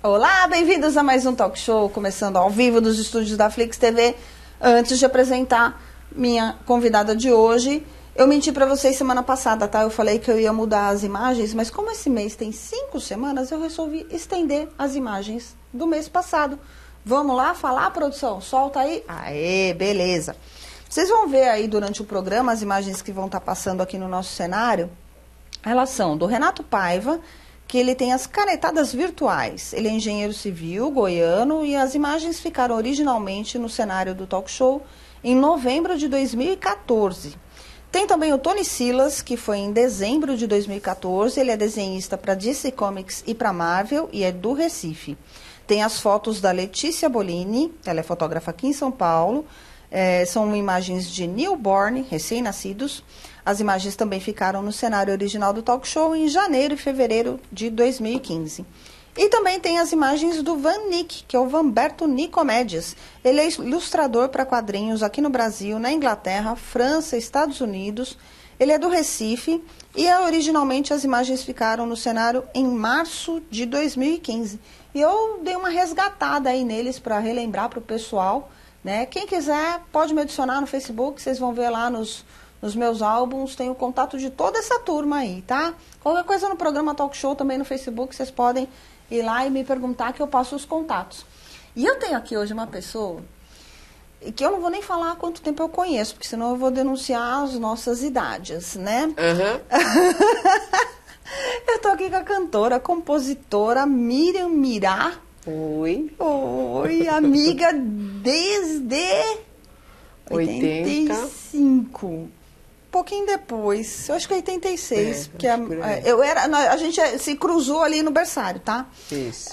Olá, bem-vindos a mais um talk show, começando ao vivo dos estúdios da Flix TV. Antes de apresentar minha convidada de hoje, eu menti para vocês semana passada, tá? Eu falei que eu ia mudar as imagens, mas como esse mês tem 5 semanas, eu resolvi estender as imagens do mês passado. Vamos lá falar, produção? Solta aí. Aê, beleza. Vocês vão ver aí durante o programa as imagens que vão estar passando aqui no nosso cenário. Elas são do Renato Paiva, que ele tem as canetadas virtuais. Ele é engenheiro civil, goiano, e as imagens ficaram originalmente no cenário do talk show em novembro de 2014. Tem também o Tony Silas, que foi em dezembro de 2014. Ele é desenhista para DC Comics e para Marvel e é do Recife. Tem as fotos da Letícia Bolini, ela é fotógrafa aqui em São Paulo. São imagens de newborn, recém-nascidos. As imagens também ficaram no cenário original do talk show em janeiro e fevereiro de 2015. E também tem as imagens do Van Nick, que é o Vanberto Nicomédias. Ele é ilustrador para quadrinhos aqui no Brasil, na Inglaterra, França, Estados Unidos. Ele é do Recife e originalmente as imagens ficaram no cenário em março de 2015. E eu dei uma resgatada aí neles para relembrar para o pessoal, né? Quem quiser pode me adicionar no Facebook, vocês vão ver lá nos meus álbuns, tem o contato de toda essa turma aí, tá? Qualquer coisa no programa Talk Show também no Facebook, vocês podem ir lá e me perguntar que eu passo os contatos. E eu tenho aqui hoje uma pessoa que eu não vou nem falar há quanto tempo eu conheço, porque senão eu vou denunciar as nossas idades, né? Eu tô aqui com a cantora, compositora Miriam Mirá. Oi. Oi, amiga desde 85. Um pouquinho depois, eu acho que 86, porque a gente se cruzou ali no berçário, tá? Isso.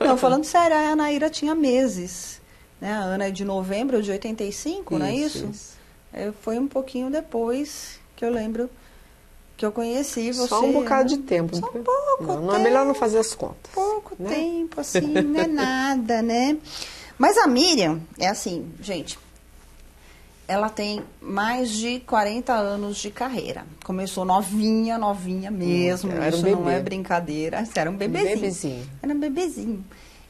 Não, falando sério, a Anaíra tinha meses, né? A Ana é de novembro de 85, não é isso? Foi um pouquinho depois que eu lembro que eu conheci você. Só um bocado de tempo. Só um pouco tempo. Não é melhor não fazer as contas. Pouco né? tempo, assim, não é nada, né? Mas a Miriam, é assim, gente, ela tem mais de 40 anos de carreira. Começou novinha mesmo. Era Isso um bebê. não é brincadeira. Era um bebezinho. Bebezinho. Era um bebezinho.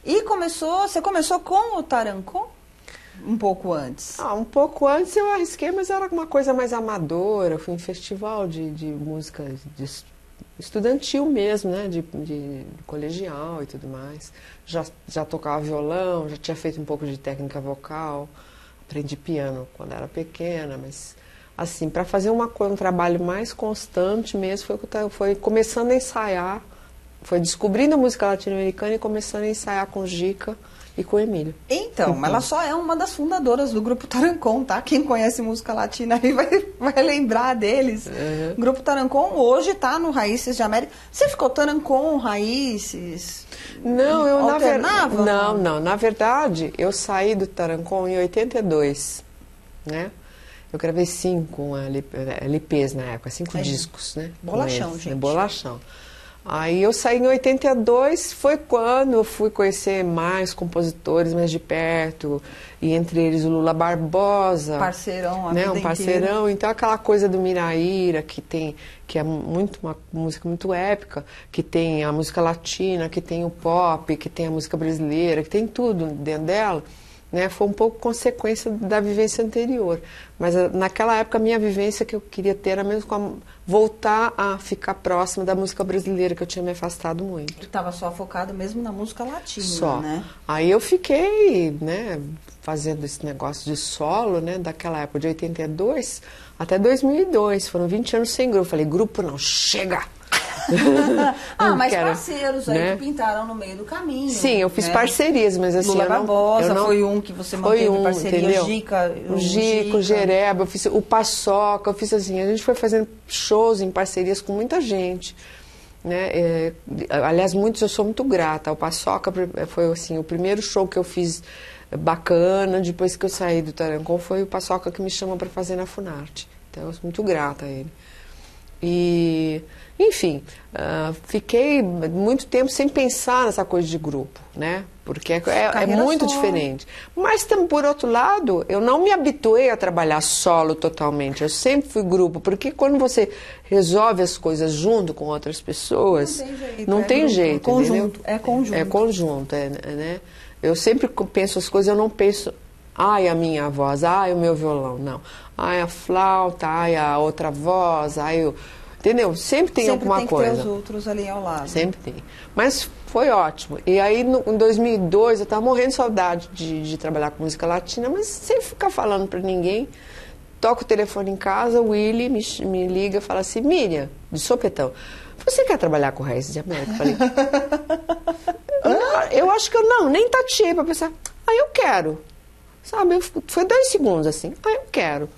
E você começou com o Tarancon? Um pouco antes. Um pouco antes eu arrisquei, mas era uma coisa mais amadora. Eu fui em festival de música estudantil mesmo, né? De colegial e tudo mais. Já tocava violão, já tinha feito um pouco de técnica vocal. Aprendi piano quando era pequena, mas assim, para fazer um trabalho mais constante mesmo, foi começando a ensaiar, foi descobrindo a música latino-americana e começando a ensaiar com Gica e com o Emílio. Então, ela só é uma das fundadoras do Grupo Tarancon, tá? Quem conhece música latina aí vai lembrar deles. O Grupo Tarancon hoje tá no Raízes de América. Você ficou Tarancon, Raízes? Não, eu alternava? Não. Na verdade, eu saí do Tarancon em 82, né? Eu gravei 5 LPs na época, 5 discos, né? Bolachão, gente. Bolachão. Aí eu saí em 82, foi quando eu fui conhecer mais compositores mais de perto, e entre eles o Lula Barbosa. Parceirão, a né? vida Um parceirão. inteira. Então aquela coisa do Miraíra, que é uma música muito épica, que tem a música latina, que tem o pop, que tem a música brasileira, que tem tudo dentro dela. Né, foi um pouco consequência da vivência anterior. Mas naquela época a minha vivência que eu queria ter era mesmo voltar a ficar próxima da música brasileira, que eu tinha me afastado muito. E estava só focado mesmo na música latina, só. né? Aí eu fiquei, né, fazendo esse negócio de solo, né, daquela época de 82 até 2002. Foram 20 anos sem grupo. Falei, grupo não, chega! Mas parceiros aí, né? Que pintaram no meio do caminho. Sim, eu fiz parcerias, mas assim... Lula Barbosa foi um que você manteve parceria, entendeu? O Gica, o Jereba, eu fiz o Paçoca, eu fiz assim, a gente foi fazendo shows em parcerias com muita gente, né? Aliás, eu sou muito grata. O Paçoca foi assim, o primeiro show que eu fiz bacana, depois que eu saí do Tarancon, foi o Paçoca que me chamou para fazer na Funarte. Então eu sou muito grata a ele. E, enfim, fiquei muito tempo sem pensar nessa coisa de grupo, né? Porque é muito diferente. Mas, por outro lado, eu não me habituei a trabalhar solo totalmente. Eu sempre fui grupo, porque quando você resolve as coisas junto com outras pessoas, não tem jeito. É conjunto. É conjunto, né? Eu sempre penso as coisas, eu não penso, ai, a minha voz, ai, o meu violão, não. Ai, a flauta, ai, a outra voz, ai, entendeu? Sempre tem alguma coisa. Sempre tem que ter os outros ali ao lado. Sempre tem. Mas foi ótimo. E aí, em 2002, eu estava morrendo de saudade de trabalhar com música latina, mas sem ficar falando para ninguém. Toco o telefone em casa, o Willy me liga e fala assim, Miriam, de sopetão, você quer trabalhar com Raízes de América? Eu falei, eu acho que eu não, nem tateei para pensar, eu quero. Sabe, foi 2 segundos assim, eu quero.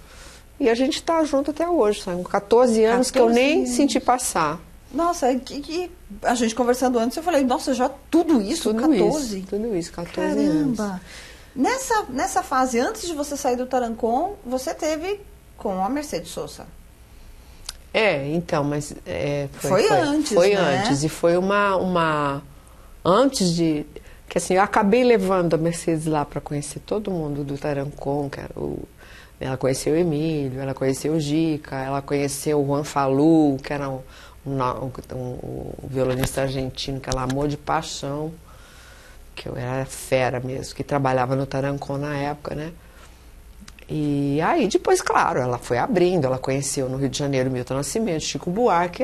E a gente tá junto até hoje, sabe? Com 14 anos que eu nem senti passar. Nossa, a gente conversando antes, eu falei, nossa, já tudo isso, 14? Tudo isso, 14 Caramba. anos. Nessa fase, antes de você sair do Tarancon, você teve com a Mercedes Sosa. Então, mas... Foi antes, Foi né? antes, e foi uma... Antes de... Que assim, eu acabei levando a Mercedes lá para conhecer todo mundo do Tarancon, que era ela conheceu o Emílio, ela conheceu o Gica, ela conheceu o Juan Falú, que era um violonista argentino que ela amou de paixão, que eu era fera mesmo, que trabalhava no Tarancon na época, né? E aí depois, claro, ela foi abrindo, ela conheceu no Rio de Janeiro Milton Nascimento, Chico Buarque,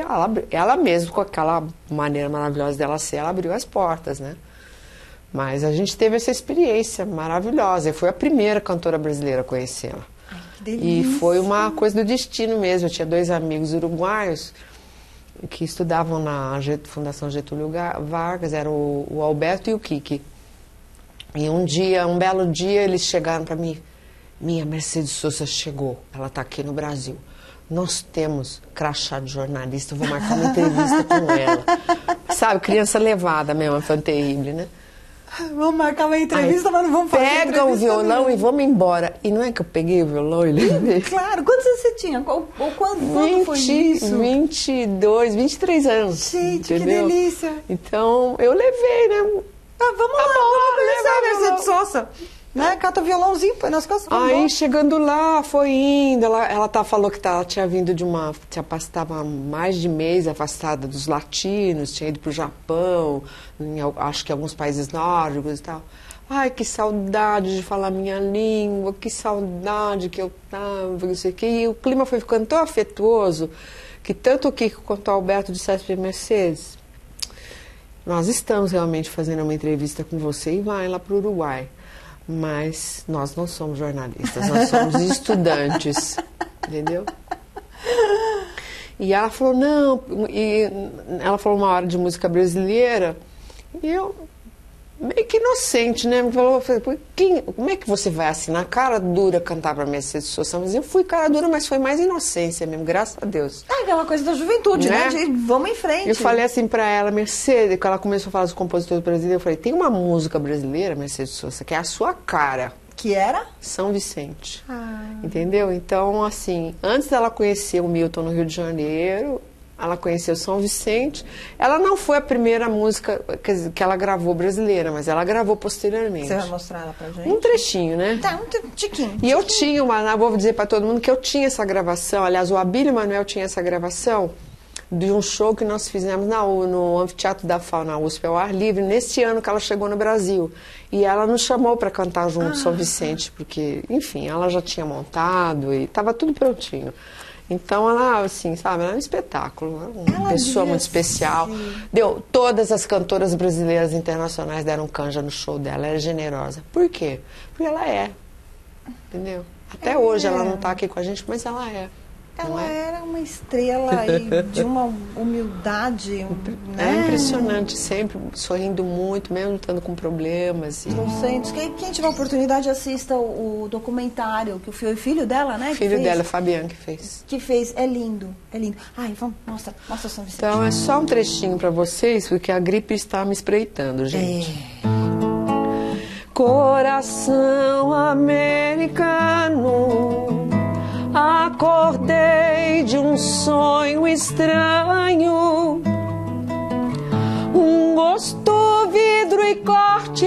ela mesma, com aquela maneira maravilhosa dela ser, ela abriu as portas, né? Mas a gente teve essa experiência maravilhosa, e foi a primeira cantora brasileira a conhecê-la. Que delícia. E foi uma coisa do destino mesmo. Eu tinha 2 amigos uruguaios que estudavam na Fundação Getúlio Vargas, eram o Alberto e o Kiki. E um belo dia, eles chegaram para mim, minha Mercedes Sosa chegou, ela está aqui no Brasil. Nós temos crachá de jornalista, eu vou marcar uma entrevista com ela. Sabe, criança levada mesmo, foi terrível, né? Vamos marcar uma entrevista, mas não vamos fazer Pega o violão e vamos embora. E não é que eu peguei o violão e levei? Claro, quantos anos você tinha? Quando foi isso? 22, 23 anos. Gente, entendeu? que delícia. Então, eu levei, né? Vamos lá, vamos conhecer a Mercedes Sosa. Né? Cata o violãozinho, põe nas costas. Aí, chegando lá, foi indo. Ela falou que ela tinha vindo estava mais de mês afastada dos latinos, tinha ido para o Japão, acho que alguns países nórdicos e tal. Ai, que saudade de falar minha língua, que saudade que eu tava, não sei o quê. E o clima foi ficando tão afetuoso que tanto o Kiko quanto o Alberto disseram para Mercedes, nós estamos realmente fazendo uma entrevista com você e vai lá para o Uruguai. Mas nós não somos jornalistas, nós somos estudantes, entendeu? E ela falou, não, e ela falou uma hora de música brasileira, e eu, meio que inocente, né? Me falou, como é que você vai assinar cara dura cantar pra Mercedes Sosa? Mas eu fui cara dura, mas foi mais inocência mesmo, graças a Deus. Aquela coisa da juventude, né? De vamos em frente. Eu falei assim pra ela, Mercedes, quando ela começou a falar dos compositores brasileiros, eu falei, tem uma música brasileira, Mercedes Sosa, que é a sua cara. Que era? São Vicente. Entendeu? Então, assim, antes dela conhecer o Milton no Rio de Janeiro, ela conheceu São Vicente. Ela não foi a primeira música que ela gravou brasileira, mas ela gravou posteriormente. Você vai mostrar ela pra gente? Um trechinho, né? Tá, um tiquinho. E eu tinha vou dizer pra todo mundo que eu tinha essa gravação. Aliás, o Abílio Manuel tinha essa gravação de um show que nós fizemos no Anfiteatro da FAO, na USP, ao ar livre, nesse ano que ela chegou no Brasil. E ela nos chamou para cantar junto São Vicente, porque, enfim, ela já tinha montado e estava tudo prontinho. Então, ela, assim, sabe, ela é um espetáculo, uma pessoa muito especial. Todas as cantoras brasileiras internacionais deram canja no show dela, ela é generosa. Por quê? Porque ela é, entendeu? Até hoje ela não está aqui com a gente, mas ela é. Ela era uma estrela e de uma humildade. É impressionante, sempre sorrindo muito, mesmo lutando com problemas. Quem tiver oportunidade, assista o documentário que o filho dela, né? Filho dela, Fabiano, que fez. Que fez. É lindo, é lindo. Ai, vamos, mostra São Vicente. Então, é só um trechinho para vocês, porque a gripe está me espreitando, gente. Coração americano, acordei de um sonho estranho, um gosto, vidro e corte,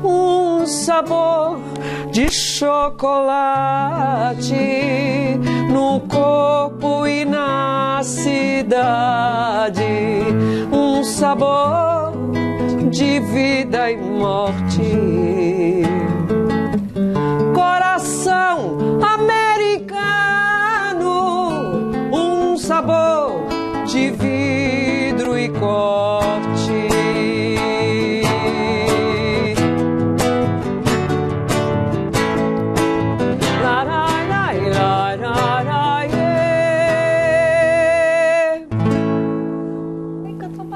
um sabor de chocolate no corpo e na cidade, um sabor de vida e morte. Coração americano, um sabor de vidro e corte.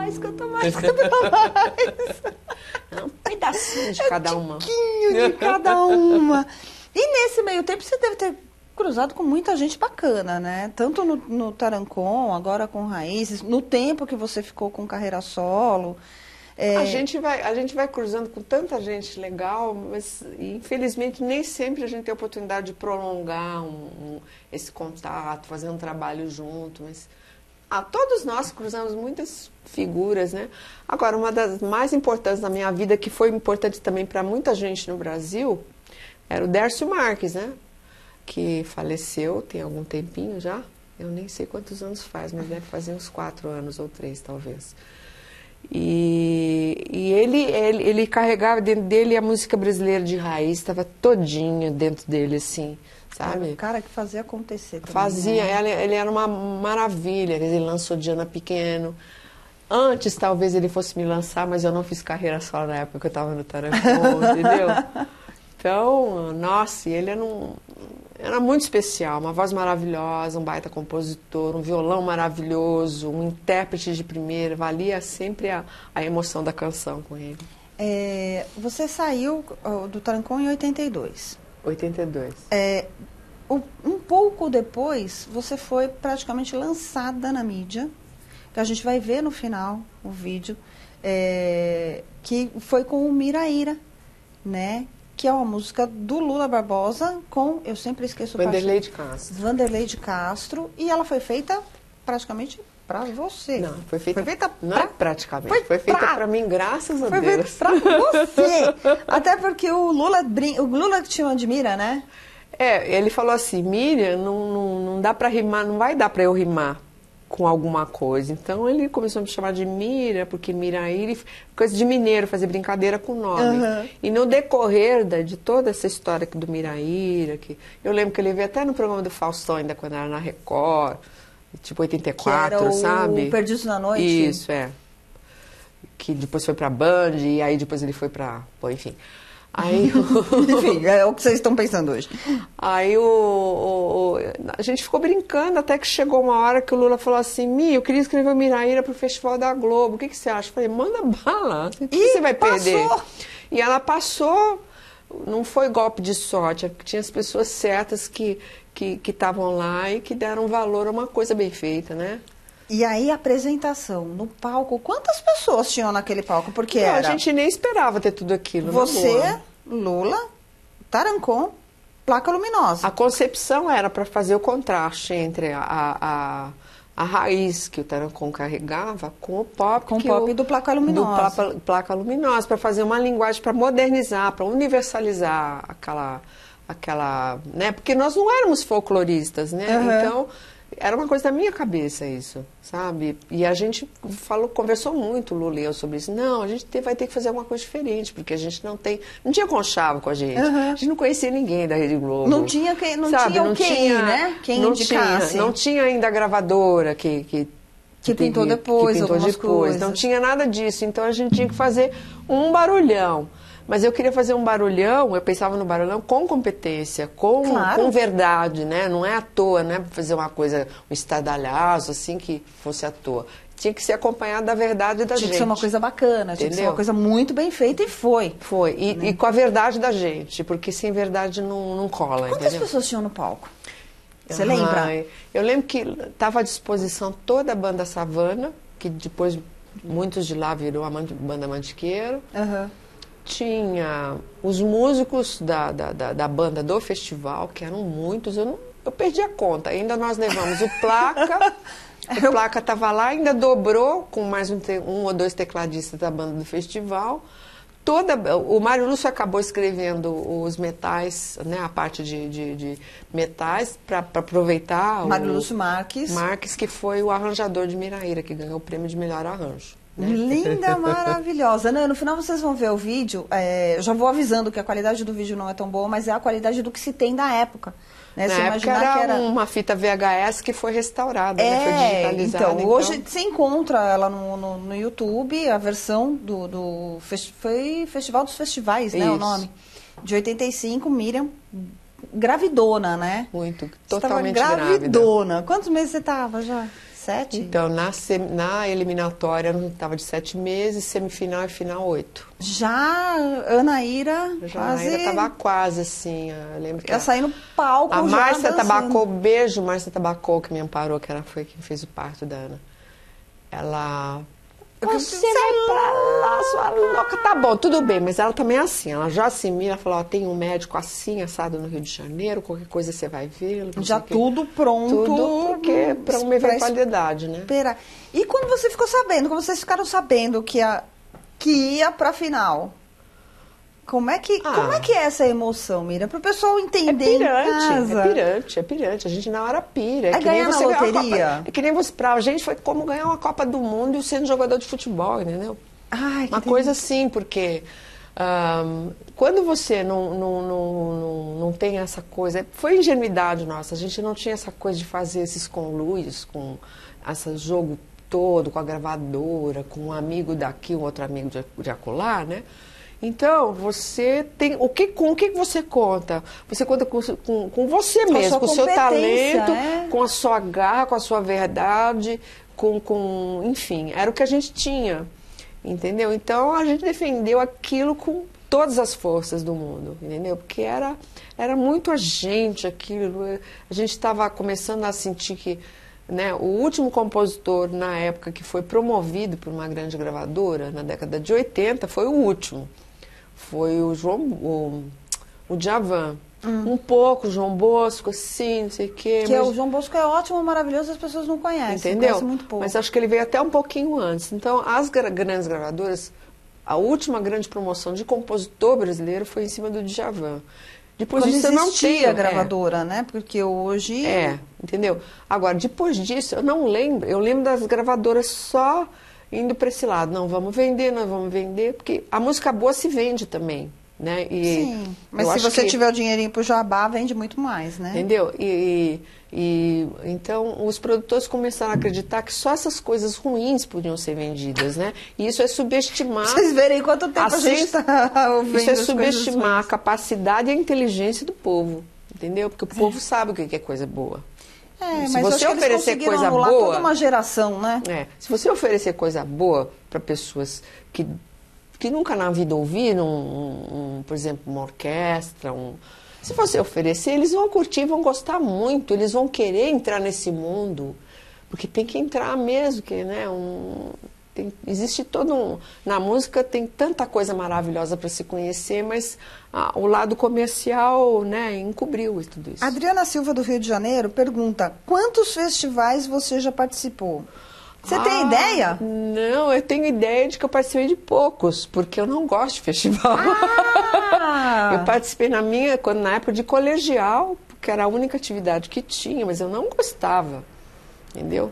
Canta mais. É um pedacinho de cada uma. Um tiquinho de cada uma. E nesse meio tempo você deve ter cruzado com muita gente bacana, né? Tanto no Tarancon, agora com Raízes, no tempo que você ficou com carreira solo. A gente vai cruzando com tanta gente legal, mas infelizmente nem sempre a gente tem a oportunidade de prolongar esse contato, fazer um trabalho junto, mas todos nós cruzamos muitas figuras, né? Agora, uma das mais importantes da minha vida, que foi importante também para muita gente no Brasil, era o Dércio Marques, né? Que faleceu tem algum tempinho já. Eu nem sei quantos anos faz, mas deve fazer uns 4 anos ou 3, talvez. E ele carregava dentro dele a música brasileira de raiz, estava todinha dentro dele, assim, sabe? Era o cara que fazia acontecer também, fazia, né? ele era uma maravilha. Ele lançou Diana Pequeno. Antes, talvez, ele fosse me lançar, mas eu não fiz carreira só na época que eu estava no Tarancon, entendeu? Então, nossa, ele era muito especial, uma voz maravilhosa, um baita compositor, um violão maravilhoso, um intérprete de primeira, valia sempre a emoção da canção com ele. Você saiu do Tarancon em 82. 82. Um pouco depois, você foi praticamente lançada na mídia, que a gente vai ver no final o vídeo, que foi com o Miraíra, né? Que é uma música do Lula Barbosa com, eu sempre esqueço o Vanderlei de Castro. Vanderlei de Castro, e ela foi feita praticamente para você. Não, foi feita não pra, é praticamente, foi feita para mim, graças a Deus. Foi feita para você. Até porque o Lula que te admira, né? Ele falou assim, Miriam, não dá para rimar, não vai dar para eu rimar com alguma coisa. Então ele começou a me chamar de Mira, porque Miraíra, coisa de mineiro, fazer brincadeira com o nome. Uhum. E no decorrer de toda essa história aqui do Miraíra, eu lembro que ele veio até no programa do Faustão, ainda quando era na Record, tipo 84, que era sabe? O Perdidos na Noite. Isso, que depois foi pra Band, e aí depois ele foi pra... Bom, enfim. Aí, enfim, é o que vocês estão pensando hoje. Aí a gente ficou brincando até que chegou uma hora que o Lula falou assim, eu queria escrever o Miraíra pro Festival da Globo, o que você acha? Eu falei, manda bala, o que você vai perder? E ela passou, não foi golpe de sorte, é porque tinha as pessoas certas que estavam lá e que deram valor a uma coisa bem feita, né? E aí a apresentação no palco, quantas pessoas tinham naquele palco? Porque a gente nem esperava ter tudo aquilo. Você, Lula, Tarancon, Placa Luminosa. A concepção era para fazer o contraste entre a raiz que o Tarancon carregava com o pop. Com o pop do Placa Luminosa. Do Placa Luminosa, para fazer uma linguagem, para modernizar, para universalizar aquela, né? Porque nós não éramos folcloristas, né? Uhum. Então, era uma coisa da minha cabeça isso, sabe? E a gente conversou muito, Lula e eu, sobre isso. Não, a gente vai ter que fazer alguma coisa diferente, porque a gente não tinha conchavo com a gente. Uhum. A gente não conhecia ninguém da Rede Globo. Não tinha quem indicasse. Não tinha ainda a gravadora que pintou depois, que pintou algumas depois. coisas. Não tinha nada disso, então a gente tinha que fazer um barulhão. Mas eu queria fazer um barulhão, eu pensava no barulhão com competência, com verdade, né? Não é à toa, né? Fazer uma coisa, um estardalhaço, assim, que fosse à toa. Tinha que ser acompanhado da verdade da gente. Tinha que ser uma coisa bacana, tinha que ser uma coisa muito bem feita, e foi. Foi, e com a verdade da gente, porque sem verdade não cola, Quantas pessoas tinham no palco? Você lembra? Eu lembro que estava à disposição toda a banda Savana, que depois muitos de lá virou a banda Mantiqueiro. Uhum. Tinha os músicos da banda do festival, que eram muitos, eu eu perdi a conta. Ainda nós levamos o Placa, o Placa estava lá, ainda dobrou com mais um ou dois tecladistas da banda do festival. O Mário Lúcio acabou escrevendo os metais, né, a parte de metais, para aproveitar. Mário Lúcio Marques. Marques, que foi o arranjador de Miraíra, que ganhou o prêmio de melhor arranjo. Né? Linda, maravilhosa. No final vocês vão ver o vídeo. Eu já vou avisando que a qualidade do vídeo não é tão boa, mas é a qualidade do que se tem da época. Né? Na época era uma fita VHS que foi restaurada, né? Foi digitalizada. Então, hoje você encontra ela no YouTube, a versão foi Festival dos Festivais, né? O nome. De 85, Miriam, gravidona, né? Muito, você totalmente gravidona. grávida. Quantos meses você estava já? 7? Então, na eliminatória eu estava de 7 meses, semifinal e final 8. Já Anaíra estava quase assim. Eu lembro que ia sair no palco. A Márcia Tabacô, beijo, Márcia Tabacô, que me amparou, que ela foi quem fez o parto da Ana. Ela... Você vai pra lá, sua louca. Tá bom, tudo bem, mas ela também é assim. Ela já se mira, falou, ó, tem um médico assim, assado no Rio de Janeiro, qualquer coisa você vai ver. Já tudo pronto. Tudo porque para uma eventualidade, né? E quando você ficou sabendo, quando vocês ficaram sabendo que ia pra final, como é que é essa emoção, Mira? Para o pessoal entender em casa. É pirante. A gente na hora pira. É ganhar na loteria? É que nem você, pra gente foi como ganhar uma Copa do Mundo e sendo jogador de futebol, entendeu? Ai, uma coisa assim, porque quando você não tem essa coisa... Foi ingenuidade nossa, a gente não tinha essa coisa de fazer esses conluios com esse jogo todo, com a gravadora, com um amigo daqui, um outro amigo de acolá, né? Então, você tem... Com o que você conta? Você conta com você mesmo, com o seu talento, com a sua garra, com a sua verdade, enfim, era o que a gente tinha, entendeu? Então, a gente defendeu aquilo com todas as forças do mundo, entendeu? Porque era muito a gente aquilo. A gente estava começando a sentir que, né, o último compositor, na época, que foi promovido por uma grande gravadora, na década de 80, foi o último. Foi o Djavan. Um pouco, o João Bosco, assim, não sei o quê. O João Bosco é ótimo, maravilhoso, as pessoas não conhecem. Entendeu? Conhecem muito pouco. Mas acho que ele veio até um pouquinho antes. Então, as grandes gravadoras, a última grande promoção de compositor brasileiro foi em cima do Djavan. Depois disso, eu não tinha a gravadora, né? Porque hoje... entendeu? Agora, depois disso, eu não lembro. Eu lembro das gravadoras só indo para esse lado. Não, vamos vender, porque a música boa se vende também, né? Sim, mas se você tiver o dinheirinho pro jabá, vende muito mais, né? Entendeu? Então, os produtores começaram a acreditar que só essas coisas ruins podiam ser vendidas, né? E isso é subestimar... Vocês verem quanto tempo a gente está ouvindo. Isso é subestimar a capacidade e a inteligência do povo, entendeu? Porque o povo sabe o que é coisa boa. Se você oferecer coisa boa, toda uma geração, né? Se você oferecer coisa boa para pessoas que nunca na vida ouviram, por exemplo, uma orquestra, se você oferecer, eles vão curtir, vão gostar muito, eles vão querer entrar nesse mundo, porque tem que entrar mesmo, que, né, existe na música tem tanta coisa maravilhosa para se conhecer, mas o lado comercial, né, encobriu tudo isso. Adriana Silva, do Rio de Janeiro, pergunta: quantos festivais você já participou? Você tem ideia? Não, eu tenho ideia de que eu participei de poucos, porque eu não gosto de festival. Eu participei na época de colegial, porque era a única atividade que tinha, mas eu não gostava, entendeu?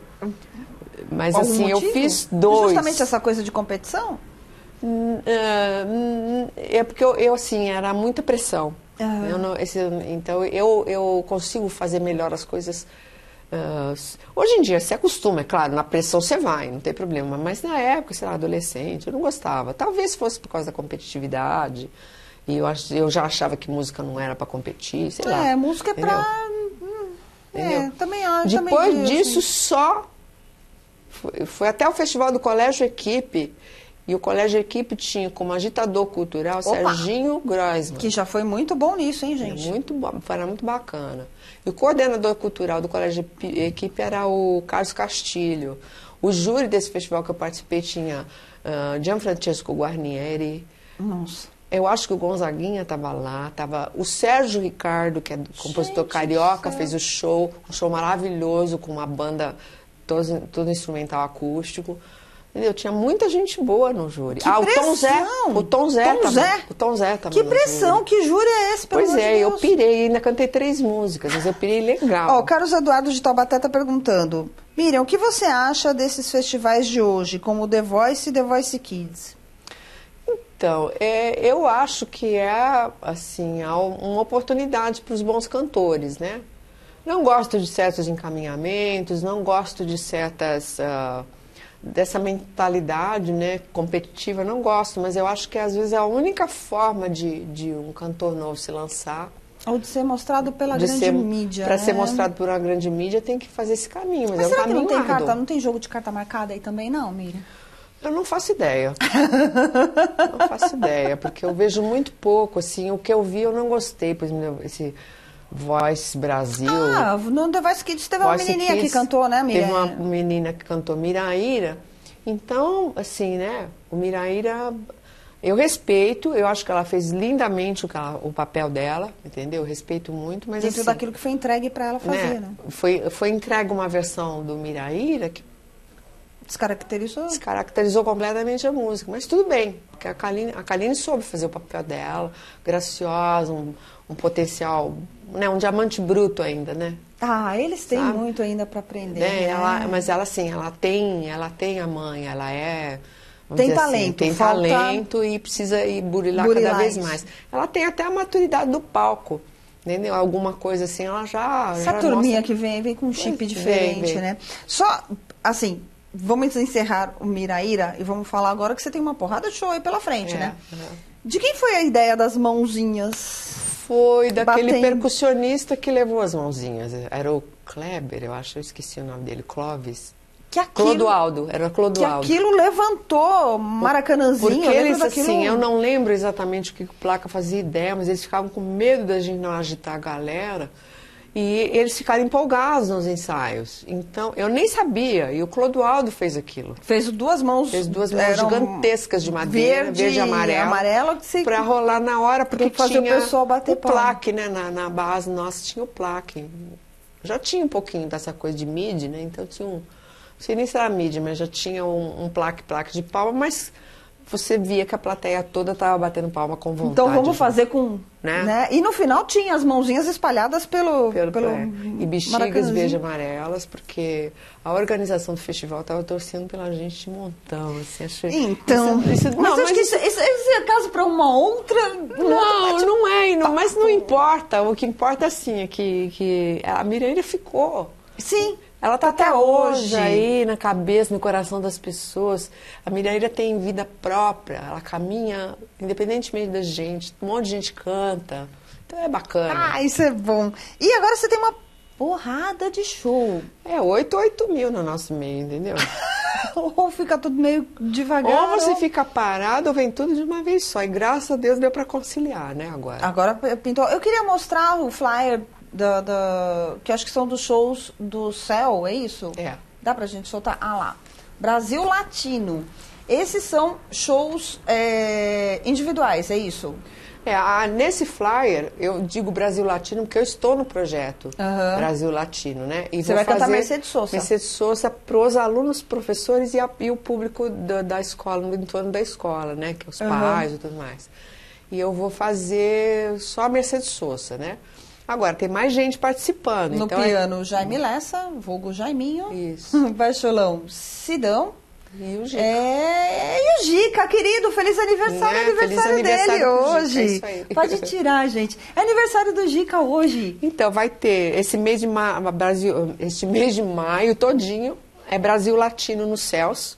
Mas algum assim, motivo? Eu fiz 2. Justamente essa coisa de competição? É porque eu assim, era muita pressão. Então eu consigo fazer melhor as coisas. Hoje em dia, você acostuma, é claro, na pressão você vai, não tem problema. Mas na época, sei lá, adolescente, eu não gostava. Talvez fosse por causa da competitividade. E eu já achava que música não era para competir, sei lá. Música é para... também acho. Depois disso, só... Foi até o Festival do Colégio Equipe. E o Colégio Equipe tinha como agitador cultural Serginho Groisman. Que já foi muito bom nisso, hein, gente? Muito bom, era muito bacana. E o coordenador cultural do Colégio Equipe era o Carlos Castilho. O júri desse festival que eu participei tinha Gianfrancesco Guarnieri. Nossa. Eu acho que o Gonzaguinha estava lá, tava o Sérgio Ricardo, que é compositor carioca, fez um show maravilhoso com uma banda todo instrumental acústico. Entendeu? Tinha muita gente boa no júri. Que o pressão! Tom Zé tava Que no pressão, júri. que júri é esse, pelo Pois amor de é, eu Deus? pirei, ainda cantei 3 músicas, mas eu pirei legal. Ó, o Carlos Eduardo de Taubaté tá perguntando: Miriam, o que você acha desses festivais de hoje, como o The Voice e The Voice Kids? Então, eu acho que é assim, uma oportunidade para os bons cantores, né? Não gosto de certos encaminhamentos, não gosto de certas... dessa mentalidade, né, competitiva, não gosto, mas eu acho que às vezes é a única forma de um cantor novo se lançar. Ou de ser mostrado pela grande mídia, Para né? ser mostrado por uma grande mídia tem que fazer esse caminho, mas é um será que caminho não tem árduo. não tem jogo de carta marcada aí também, não, Miriam? Eu não faço ideia. Não faço ideia, porque eu vejo muito pouco, assim, o que eu vi eu não gostei, por exemplo, esse Voice Brasil. No The Voice Kids teve uma menininha Kids, que cantou, né, Miriam? Teve uma menina que cantou Miraíra. Então, assim, né, o Miraíra, eu respeito, eu acho que ela fez lindamente o papel dela, entendeu? Eu respeito muito, mas dentro assim, daquilo que foi entregue para ela fazer, né? Foi entregue uma versão do Miraíra que descaracterizou completamente a música, mas tudo bem, porque a Kaline soube fazer o papel dela, graciosa, um potencial, né, um diamante bruto ainda, né? Eles têm muito ainda para aprender. Né? Mas ela, assim, ela tem a mãe, ela é... Tem talento. Assim, tem talento e precisa ir burilar cada vez mais. Ela tem até a maturidade do palco, entendeu? Alguma coisa assim, ela já... Essa turminha que vem com um chip diferente, vem. né? Só, assim... Vamos encerrar o Miraíra e vamos falar agora que você tem uma porrada de show aí pela frente, né? De quem foi a ideia das mãozinhas? Foi daquele percussionista que levou as mãozinhas. Era o Kleber, eu acho, eu esqueci o nome dele, Clovis. Clodoaldo, era Clodoaldo. Que aquilo levantou Maracanãzinho. Porque eles, assim, eu não lembro exatamente o que o Placa fazia ideia, mas eles ficavam com medo da gente não agitar a galera. E eles ficaram empolgados nos ensaios. Então, eu nem sabia. E o Clodoaldo fez aquilo. Fez duas mãos gigantescas de madeira, verde e amarelo, para rolar na hora, porque fazer tinha o pessoal bater plaque, né? Na base nossa tinha o plaque. Já tinha um pouquinho dessa coisa de mid, né? Então tinha não sei nem se era mid, mas já tinha um plaque de palma, mas você via que a plateia toda estava batendo palma com vontade. Então vamos fazer com... Né? E no final tinha as mãozinhas espalhadas pelo e bexigas verde e amarelas, porque a organização do festival estava torcendo pela gente de montão. Assim, achei, então... mas acho que isso é caso para uma outra... Não é, mas não importa. O que importa, assim, é que a Miraíra ficou. Sim. Ela está até hoje aí na cabeça, no coração das pessoas. A Miraíra tem vida própria, ela caminha independentemente da gente. Um monte de gente canta. Então é bacana. Isso é bom. E agora você tem uma porrada de show. 8 mil no nosso meio, entendeu? Ou fica tudo meio devagar. Ou você fica parado ou vem tudo de uma vez só. E graças a Deus deu para conciliar, né, agora. Agora pintou. Eu queria mostrar o flyer que acho que são dos shows do Céu, é isso? Dá pra gente soltar? Lá. Brasil Latino. Esses são shows individuais, é isso? Nesse flyer, eu digo Brasil Latino porque eu estou no projeto Brasil Latino, né? E você vai cantar Mercedes Sosa. Mercedes Sosa para os alunos, professores e o público da escola, no entorno da escola, né? Que é os pais e tudo mais. E eu vou fazer só a Mercedes Sosa, né? Agora, tem mais gente participando. No então piano, Jaime Lessa, vulgo Jaiminho. Isso. Baixolão, Sidão. E o Gica. E o Gica, querido, feliz aniversário, aniversário dele hoje. É isso aí. Pode tirar, gente. É aniversário do Gica hoje. Então, vai ter esse mês de maio todinho, é Brasil Latino nos Céus,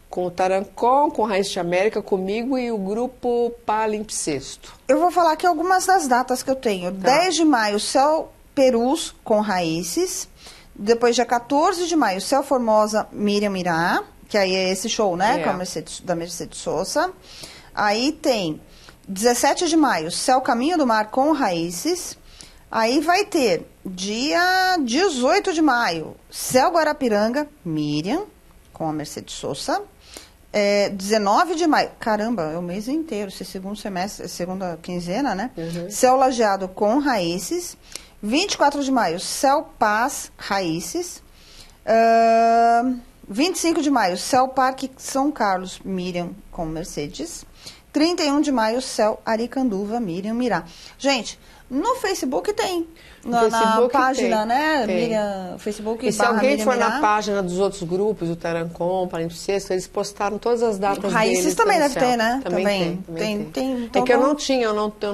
com o Tarancon, com Raiz de América, comigo e o grupo Palimpsesto. Eu vou falar aqui algumas das datas que eu tenho. 10 de maio, Céu Perus com Raíces. Depois, dia 14 de maio, Céu Formosa, Miriam Mirá. Que aí é esse show, né? Com da Mercedes Sosa. Aí tem 17 de maio, Céu Caminho do Mar com Raíces. Aí vai ter dia 18 de maio, Céu Guarapiranga, Miriam, com a Mercedes Sosa. 19 de maio. Caramba, é o mês inteiro, esse segundo semestre, segunda quinzena, né? Céu lajeado com raízes. 24 de maio, Céu Paz, raízes. 25 de maio, Céu Parque São Carlos, Miriam com Mercedes. 31 de maio, Céu Aricanduva, Miriam Mirá. Gente, no Facebook tem. Na página, tem, né? Tem. Miriam, Facebook. E se alguém Miriam for Mirá, na página dos outros grupos, do Tarancom, Palimpo Sexto, eles postaram todas as datas Raízes deles. também no deve céu. ter, né? Também Tem. Então é que eu vamos-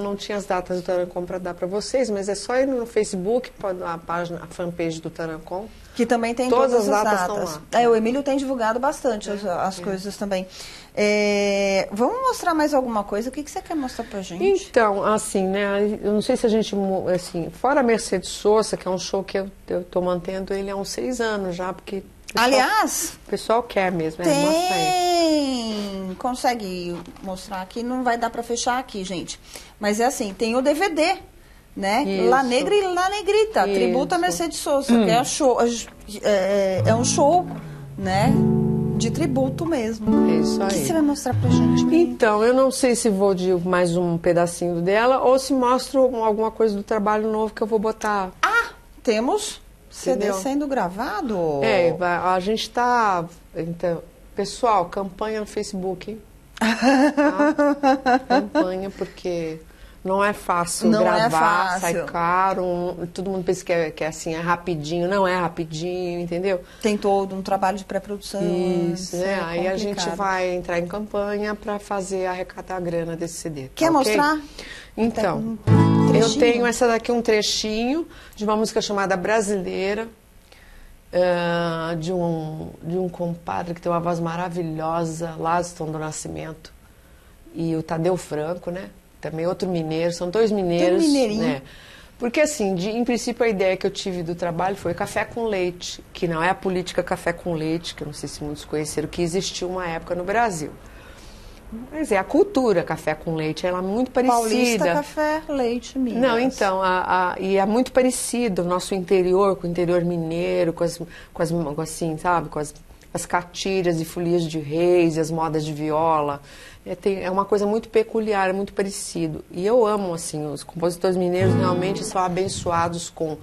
não tinha as datas do Tarancom para dar para vocês, mas é só ir no Facebook, a página, a fanpage do Tarancom. Que também tem Todas todas, as as datas datas. estão lá. O Emílio tem divulgado bastante as coisas também. Vamos mostrar mais alguma coisa? O que você quer mostrar pra gente? Então, assim, né, eu não sei se a gente, assim, fora a Mercedes Sosa, que é um show que eu tô mantendo ele há uns 6 anos já, porque... Aliás, O pessoal quer mesmo, mostra aí. consegue mostrar aqui, não vai dar pra fechar aqui, gente. Mas é assim, tem o DVD, né? Isso. La Negra e La Negrita, Isso. tributo a Mercedes Sosa, que é um show, né? De tributo mesmo. É isso O que aí. você vai mostrar pra gente? Então, eu não sei se vou de mais um pedacinho dela ou se mostro alguma coisa do trabalho novo que eu vou botar. Temos CD Entendeu? sendo gravado. A gente tá... Então, pessoal, campanha no Facebook, hein? Tá? Campanha, porque não é fácil Não é gravar, fácil. sai caro, todo mundo pensa que é assim, é rapidinho, não é rapidinho, entendeu? Tem todo um trabalho de pré-produção. Isso, né? é Aí a gente complicado. vai entrar em campanha para fazer arrecadar a grana desse CD. Quer tá ok? mostrar? Então, Um eu trechinho? tenho essa daqui, um trechinho de uma música chamada Brasileira, de um compadre que tem uma voz maravilhosa, Laston do Nascimento, e o Tadeu Franco, né? Também outro mineiro, são 2 mineiros. Tem um mineirinho. Né? Porque, assim, em princípio, a ideia que eu tive do trabalho foi café com leite, que não é a política café com leite, que eu não sei se muitos conheceram, que existiu uma época no Brasil. Mas é a cultura café com leite, ela é muito parecida. Paulista, café, leite, Minas. Não, então, e é muito parecido o nosso interior com o interior mineiro, assim, sabe, com as catilhas e folias de reis, e as modas de viola. É uma coisa muito peculiar, é muito parecido. E eu amo, assim, os compositores mineiros realmente são abençoados com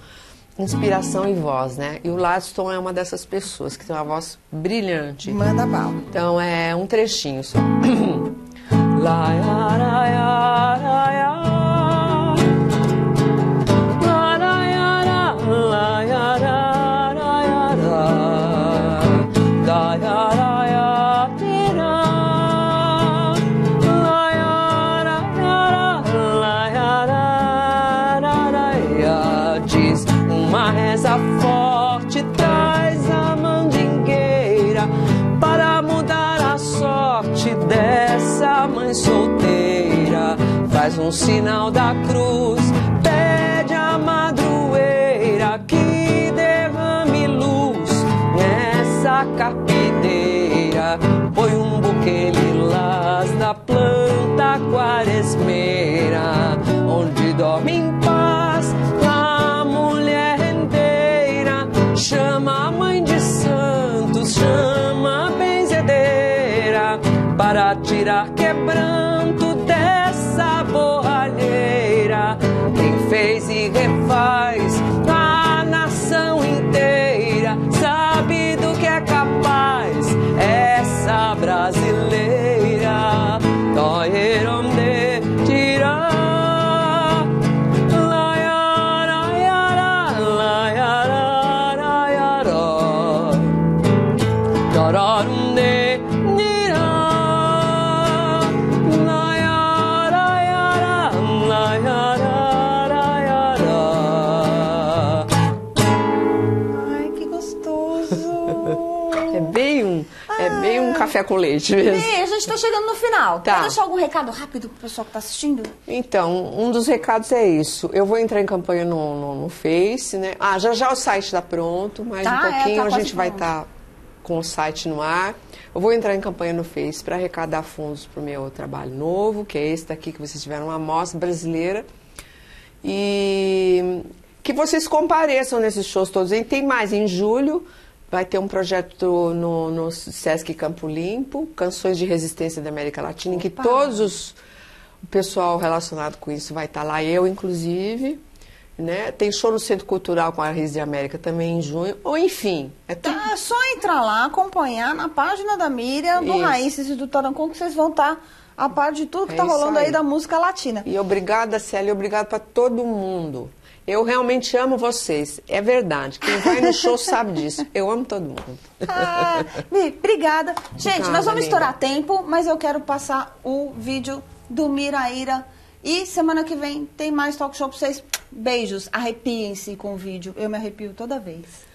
inspiração e voz, né? E o Ladson é uma dessas pessoas que tem uma voz brilhante. Manda bala. Então é um trechinho só. La, ya, ra, ya, ra, ya. La, ra, ya, ra, la, ya, ra, ra, ya, ra. Da, ya, ra, ya, ti, ra. La, ya, ra, ya, ra, la, ya, ra, ra, ra, ya. Diz uma reza forte, traz a mandingueira para mudar a sorte dessa mãe solteira. Faz um sinal da cruz, pede a madroeira que derrame luz nessa carpideira. Põe um buquê lilás na planta quaresmeira, onde dorme em paz a mulher rendeira. Chama a mãe de santos, chama a benzedeira, para tirar quebranto dessa borralheira. Quem fez e refaz a nação inteira sabe do que é capaz essa brasileira. Toieron de tirar. Ai, que gostoso. É bem um café com leite mesmo. E a gente tá chegando no final. Tá. Quer deixar algum recado rápido pro pessoal que tá assistindo? Então, um dos recados é isso. Eu vou entrar em campanha no Face, né? Já o site tá pronto, mais Tá, um pouquinho tá a quase gente vai pronto. estar com o site no ar. Eu vou entrar em campanha no Face para arrecadar fundos para o meu trabalho novo, que é esse daqui que vocês tiveram, uma amostra brasileira. E que vocês compareçam nesses shows todos. E tem mais, em julho, Vai ter um projeto no Sesc Campo Limpo, Canções de Resistência da América Latina, em que o pessoal relacionado com isso vai estar lá, eu inclusive. Né? Tem show no Centro Cultural com a Raiz de América também em junho. Ou enfim, é tudo... É só entrar lá, acompanhar na página da Miriam, do Raíces e do Tarancon, que vocês vão estar a par de tudo que está rolando aí da música latina. E obrigada, Célia, obrigado para todo mundo. Eu realmente amo vocês, é verdade. Quem vai no show sabe disso. Eu amo todo mundo. Mi, obrigada. Gente, nós vamos amiga. estourar tempo, mas eu quero passar o vídeo do Miraíra. E semana que vem tem mais talk show para vocês. Beijos, arrepiem-se com o vídeo. Eu me arrepio toda vez.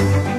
Tchau.